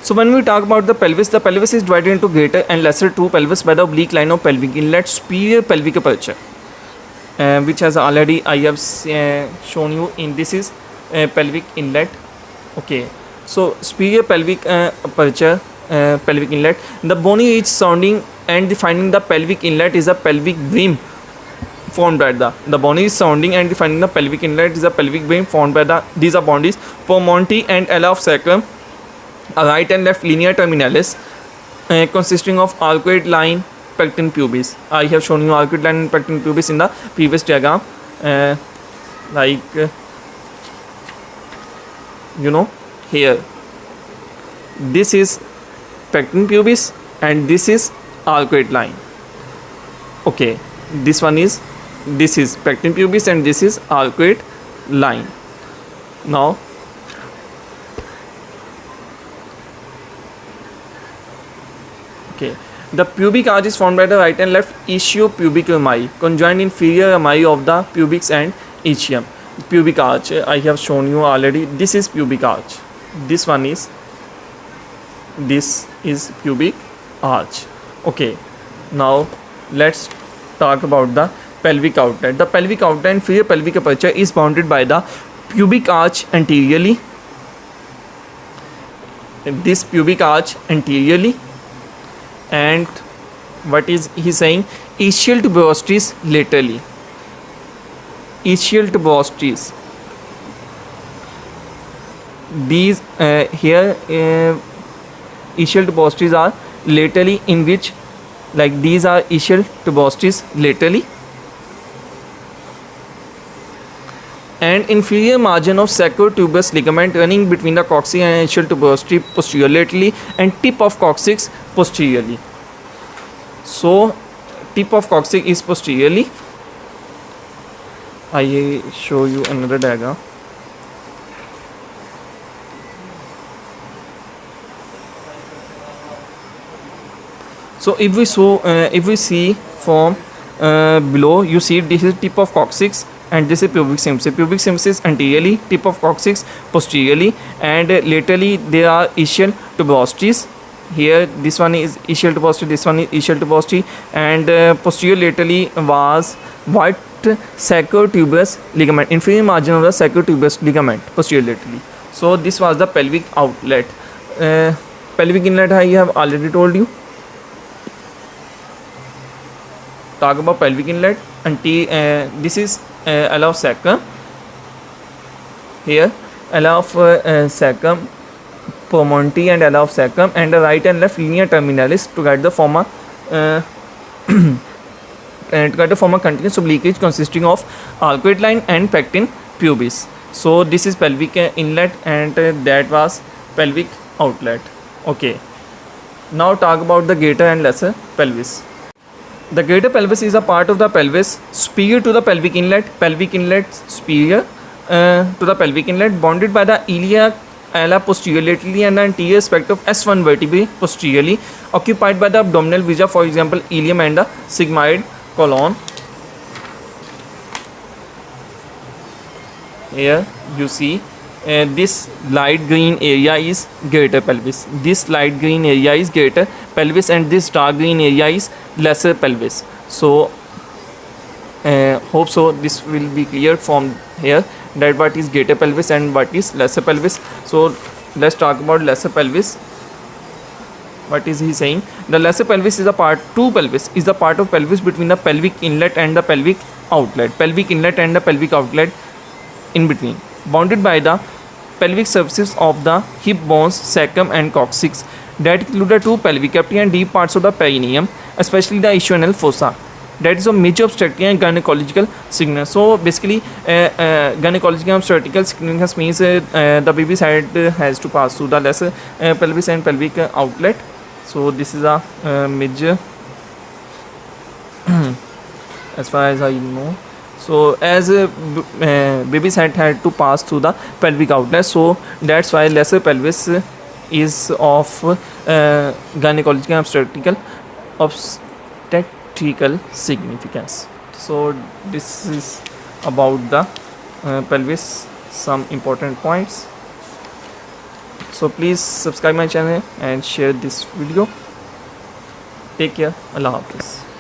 So when we talk about the pelvis is divided into greater and lesser two pelvis by the oblique line of pelvic inlet, superior pelvic aperture, which has already I have shown you in this is pelvic inlet. Okay, so superior pelvic aperture, pelvic inlet. The bony ridge surrounding and defining the pelvic inlet is a pelvic brim formed by the bony is surrounding and defining the pelvic inlet is a pelvic brim formed by these are boundaries promontory and ala of sacrum, a right and left linear terminalis consisting of arcuate line, pecten pubis. I have shown you arcuate line and pecten pubis in the previous diagram, here this is pecten pubis and this is arcuate line. Okay, this is pecten pubis and this is arcuate line. Now okay, the pubic arch is formed by the right and left ischiopubic rami conjoined inferior rami of the pubic and ischium. Pubic arch I have shown you already. This is pubic arch. This is pubic arch. Okay, now let's talk about the pelvic outlet. The pelvic outlet, inferior pelvic aperture, is bounded by the pubic arch anteriorly. This pubic arch anteriorly, and what is he saying? Ischial tuberosities laterally. Ischial tuberosities. These here ischial tuberosities are laterally, in which like these are ischial tuberosities laterally, and inferior margin of sacrotuberous ligament running between the coccyx and ischial tuberosity posteriorly laterally and tip of coccyx posteriorly. So tip of coccyx is posteriorly. I show you another diagram. So if we see from below, you see this is tip of coccyx and this is pubic symphysis. Pubic symphysis anteriorly, tip of coccyx posteriorly, and laterally there are ischial tuberosities. Here this one is ischial tuberosity, this one is ischial tuberosity, and posterior laterally was what sacrotuberous ligament, inferior margin of the sacrotuberous ligament posterior laterally. So this was the pelvic outlet. Pelvic inlet I have already told you. Talk about pelvic inlet. This is ala of sacrum. Here ala of sacrum, promontory and ala of sacrum, and the right and left linear terminalis to get the former continuous oblique ridge consisting of arcuate line and pecten pubis. So this is pelvic inlet and that was pelvic outlet. Okay, now talk about the greater and lesser pelvis. The greater pelvis is a part of the pelvis superior to the pelvic inlet superior to the pelvic inlet, bounded by the iliac ala posteriorly and the anterior aspect of S1 vertebrae posteriorly, occupied by the abdominal viscera, for example ilium and the sigmoid colon. Here you see this light green area is greater pelvis. This light green area is greater pelvis and this dark green area is lesser pelvis. So hope so this will be clear from here that what is greater pelvis and what is lesser pelvis. So let's talk about lesser pelvis. What is he saying? The lesser pelvis is a part, true pelvis is the part of pelvis between the pelvic inlet and the pelvic outlet. Pelvic inlet and the pelvic outlet in between, bounded by the pelvic surfaces of the hip bones, sacrum and coccyx that include the two pelvic cavity and deep parts of the perineum, especially the issue fossa. That is of major obstetric and gynecological significance. So basically gynecological and obstetrical significance means the baby's head has to pass through the lesser pelvis and pelvic outlet. So this is a major as far as I know. So as baby's head had to pass through the pelvic outlet, so that's why lesser pelvis is of gynecological and obstetrical significance. So this is about the pelvis, some important points. So please subscribe my channel and share this video. Take care. Allah Hafiz.